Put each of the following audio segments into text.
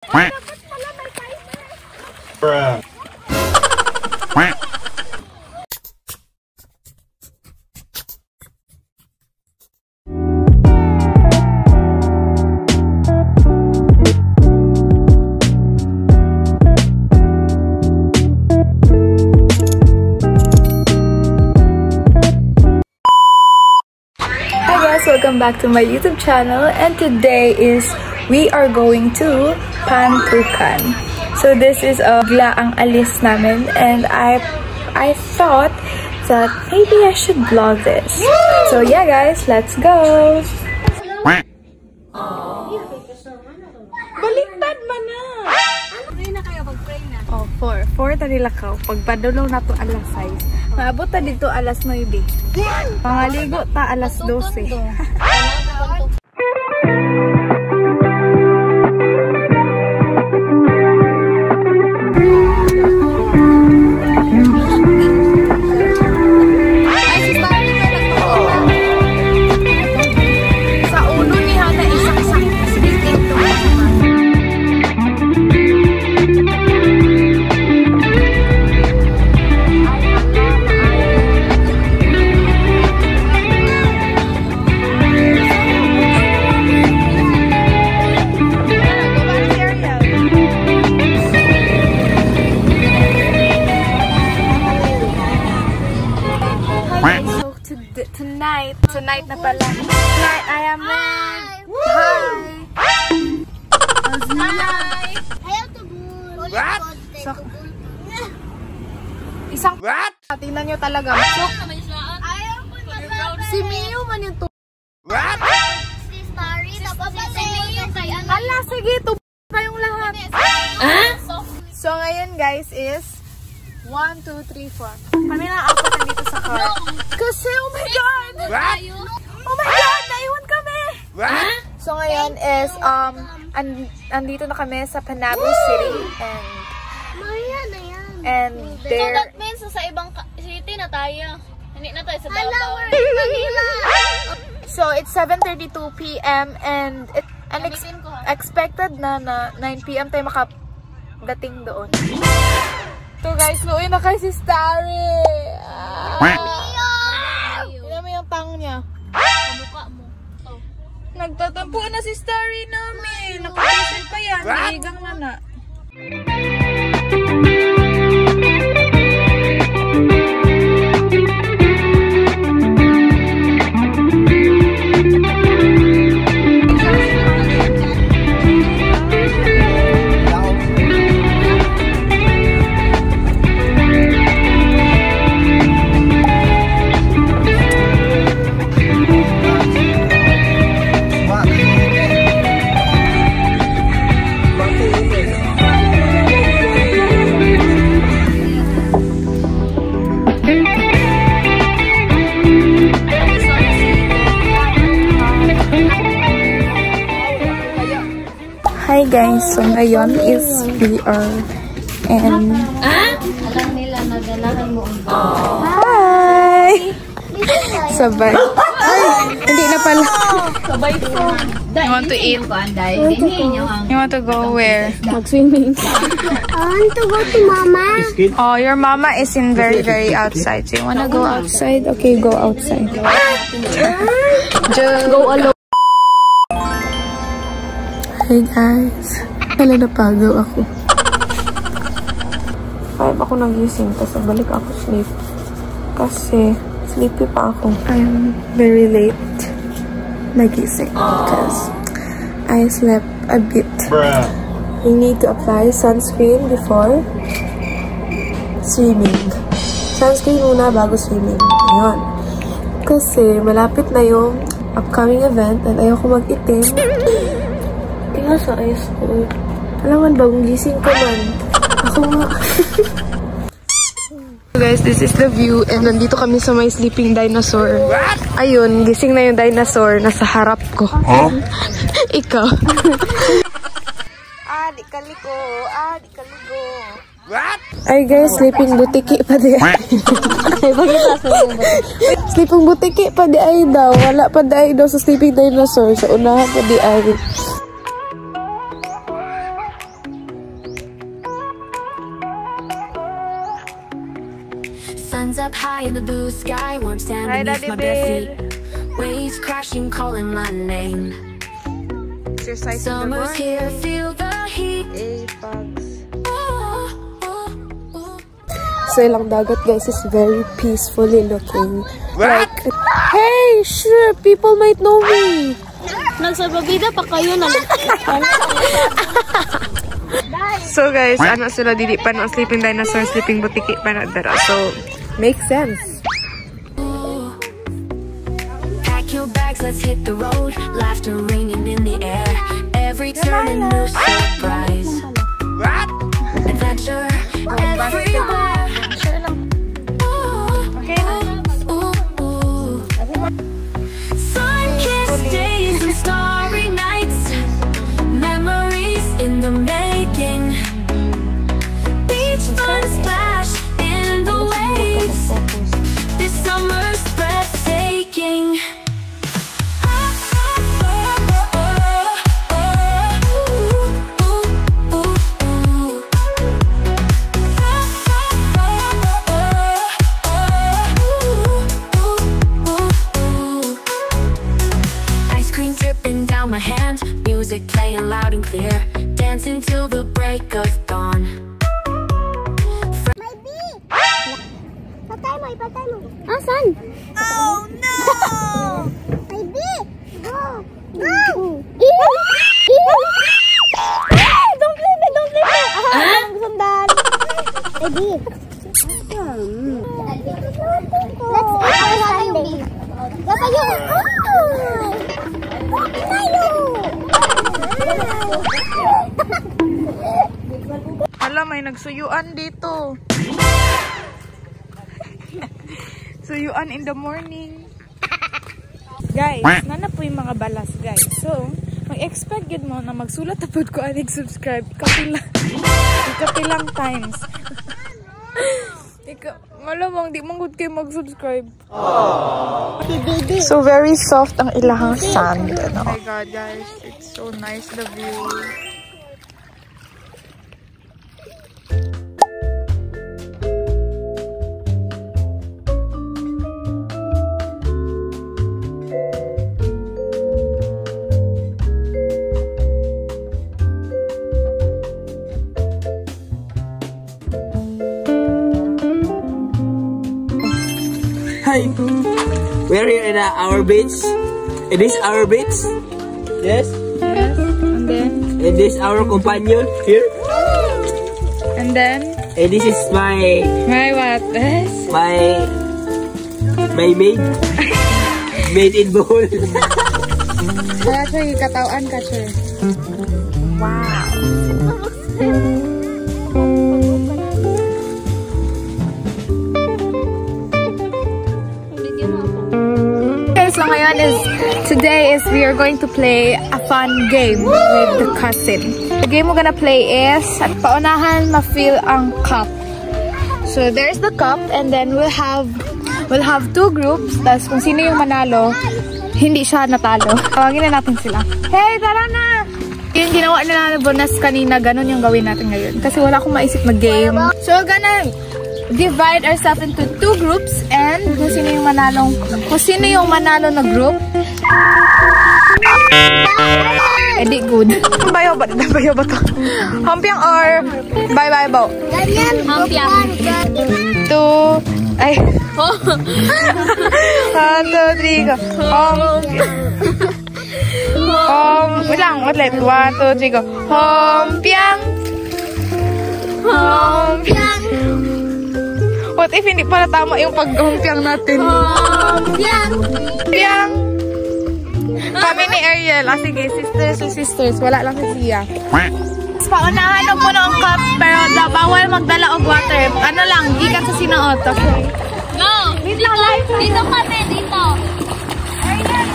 Dapat pala may timer. Bruh. Welcome back to my YouTube channel, and today is we are going to Pantukan. So this is a biglaang alis namin, and I thought that maybe I should vlog this. So yeah guys, let's go! Baliktad man na! Pray na kayo, mag-pray na. Oh, 4 tadi lakaw. Pagpadulong na to alas 6. Maabot ta dito alas 9. Pangaligo ta alas 12. Tonight na pala. Tonight I am with. Hi! Ayaw to bull. What? Isang what? Tingnan nyo talaga. Ayaw po mag-proud. Si Mio man yung what? Si Starry. Tapos si Mio kay ano. Ala, sige. Pa yung lahat. So ngayon guys is 1, 2, 3, 4. Kami na apat nandito sa car. Kasi oh my god! What? Oh my god! Naiwan kami! What? So ngayon is andito na kami sa Panabo City, Maya na yan. and So there that means sa ibang city na tayo. Hindi na tayo sa Davao. so it's 7:32 PM and expected na 9 PM tayo makadating doon. So guys, luwi na kay si Starry. Tignan mo yung tang niya. Kamukha mo. Oh. Nagtatampo na si Starry namin. Nakapisip pa yan. Higang na na. Hi guys, so ngayon is we are and Alam nila na ganahan mo. hi! Sabay. Ay, hindi na pala. Sabay po. You want to eat? You want to go where? Mag-swimming. I want to go to mama. Oh, your mama is in very outside. So you wanna go outside? Okay, go outside. Just go alone. Hey guys, wala napagaw ako. 5 ako nagising, tapos balik ako sleep. Kasi sleepy pa ako. I'm very late nagising because I slept a bit. Bruh. We need to apply sunscreen before swimming. Sunscreen muna bago swimming. Ayun. Kasi malapit na yung upcoming event and ayoko mag-itim. Kaya sa eyes ko. Alam mo, bagong gising ko man. Ako nga. Guys, this is the view and nandito kami sa may sleeping dinosaur. Ayun, gising na yung dinosaur nasa harap ko. Huh? Ikaw. Di kaliko. Di kaligo. What? Ay guys, sleeping butiki pa di ay. Sleeping butiki pa di ay daw. Wala pa di ay daw sa sleeping dinosaur. Sa unahan pa di ay. Sun's up high in the blue sky, warm sand beneath my bare feet. Waves crashing, calling my name. Exercise Summer's here, feel the heat. So ilang dagat guys is very peacefully looking. Like, hey, sure, people might know me. Nagsababida pa kayo na. So guys, ano sila didi pa no sleeping dinosaur, sleeping butiki pa na dara. So makes sense. Pack your bags, let's hit the road. Laughter ringing in the air. Every turn a new surprise. Adventure everywhere. Sun-kissed days and starry nights. Memories in the making. Beach fun splash in the waves. This summer's breathtaking. Ice cream dripping down my hand, music playing loud and clear, dancing till the break of dawn. My bee! Patay mo. Asan? Oh no! My bee! Go! Don't leave it! Ang sundan! My bee! Let's eat our Sunday. Tayo! Hala, may nagsuyuan dito. Suyuan in the morning. Guys, nana po yung mga balas, guys. So, mag-expect yun mo na magsulat tapos ko anig subscribe. Ikapilang times. Malamang di mong good kayo mag-subscribe. So, very soft ang ilahang sand. Oh my god, guys. It's so nice, the view. Hi, we're here in our beach. It is our beach. Yes. Yes, and then? And this our companion here. And then? And this is my... My what? Yes? My maid. Maid in bowl. Kaya siya yung katawan ka siya. Wow. So ngayon today is we are going to play a fun game with the cousin. The game we're gonna play is at paunahan ma-fill ang cup. So there's the cup and then we'll have two groups. Tapos kung sino yung manalo, hindi siya natalo. Tawagin na natin sila. Hey, tara na! Yung ginawa nila na bonus kanina, ganun yung gawin natin ngayon. Kasi wala akong maisip na game. So we're gonna divide ourselves into two groups and kung sino yung manalo na group, edi good. Bayo ba to? Hampiang or bye ba? Hampiang. 2 ay 1, 2, 3 go. Wait lang, ulit. 1, 2, 3 go. Hampiang. What if hindi pala tama yung pag-humpiang natin? Humpiang! Kami ni Ariel. Sige, sisters. Wala lang si Sia. Paunahan mo muna ang cup, pero bawal magdala og water. Ano lang, gikan sa sinuot. Okay? No! Dito kami, dito. Ariel!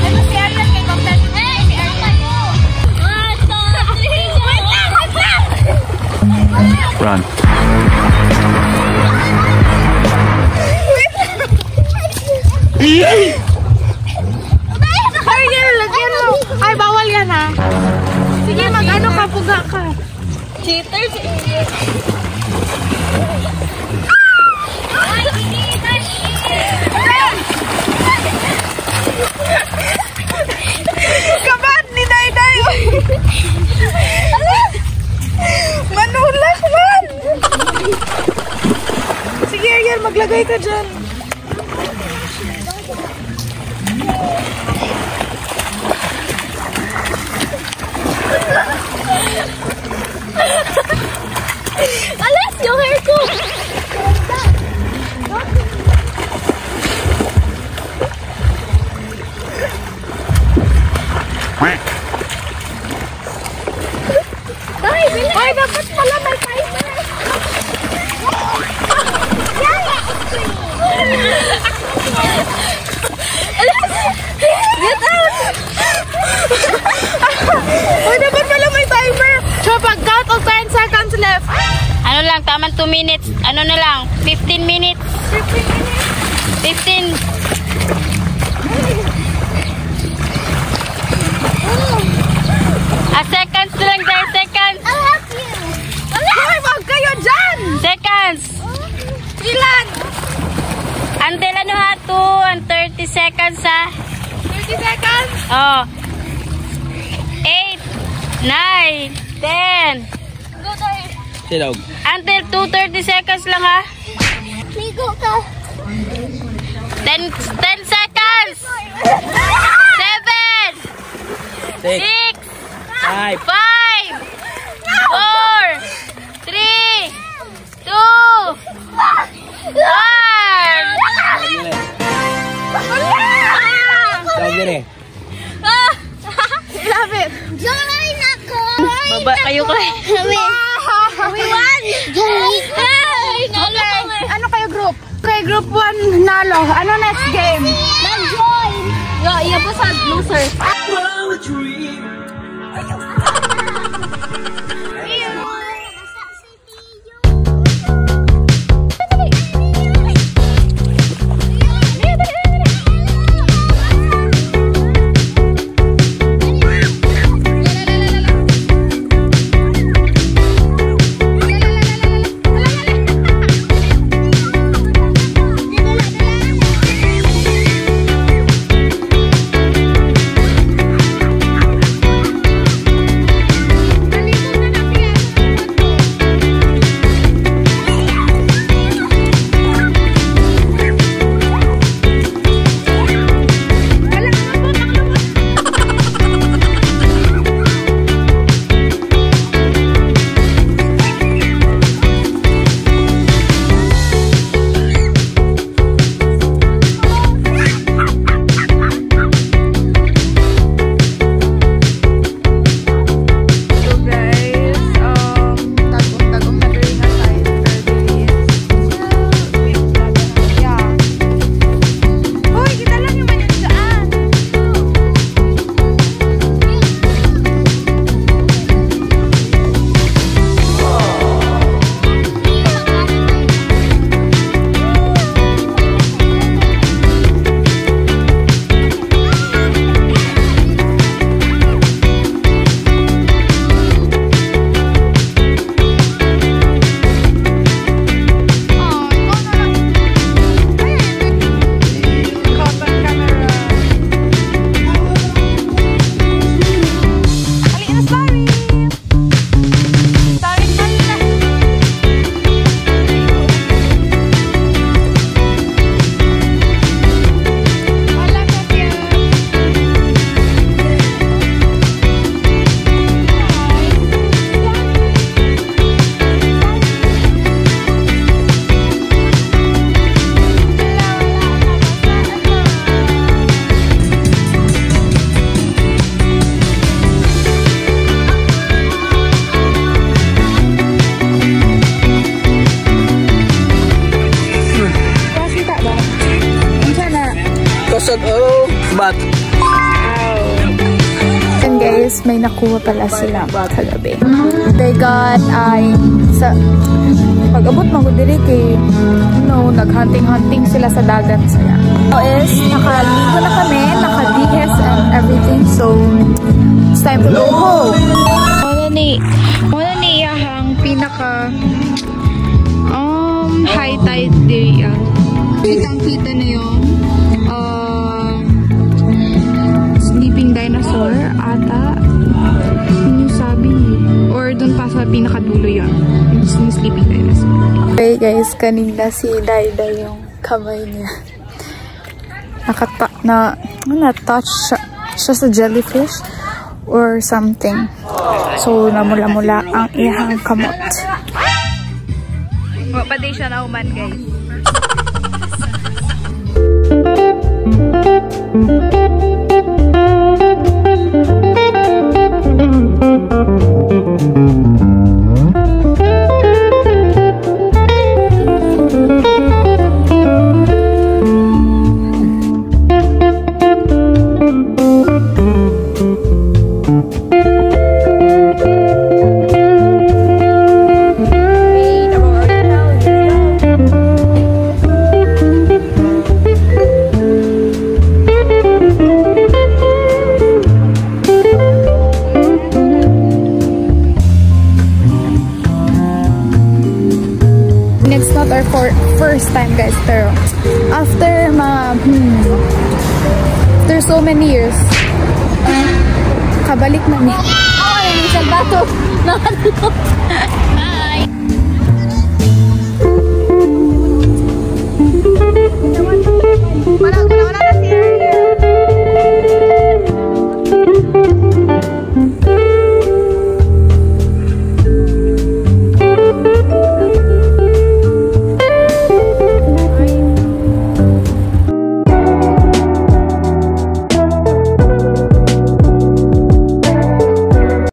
Ano si Ariel kay Complex? Hey! Si Ariel! 1, 2, 3, Run. Ariel, lagyan mo. Ay, bawal yan ha. Sige, mag-ano ka, puga ka. cheaters. ka dyan. Alas, yung hair ko! Ay, dapat pala may timer. Get out! Ay, dapat pala may timer. So, pag-count of 10 seconds left. Ano lang, taman 2 minutes. Ano na lang, 15 minutes. 15. Seconds na lang, guys. Seconds. I'll help you. Hoy, wag kayo dyan. Seconds. Ilan? Until ano ha, 2 and 30 seconds ha. 30 seconds. Oh. 8, 9, 10. Silog. Until 2:30 seconds lang ha. Ligo ka. 10 seconds. 7, 6, 5. 5, 4, 3, 2, 1. Dagli. Love it. Join ako. Baba kayo kay. We won. Join. Okay. Ano kayo group? Okay, group 1 nalo. Ano next game? Mag-join. Iya po sa loser. But And guys, may nakuha pala sila kagabi. They got sa pag-abot magudiri kay naghunting-hunting sila sa dagat sila. So is nakaligo na kami, naka-DHS and everything, so it's time to go home. Wala ni iyahang pinaka high tide day. Kitang-kita na yung sleeping dinosaur ata yung sabi, or dun pa sa pinakadulo yun yung sleeping dinosaur. Okay guys, kanina si Dayda yung kamay niya. Na-touch siya sa jellyfish or something. So, namula-mula ang ihang kamot. Pwede siya na human, guys. It's not our first time, guys, pero after after so many years, kabalik na niya. Ay, isang bato.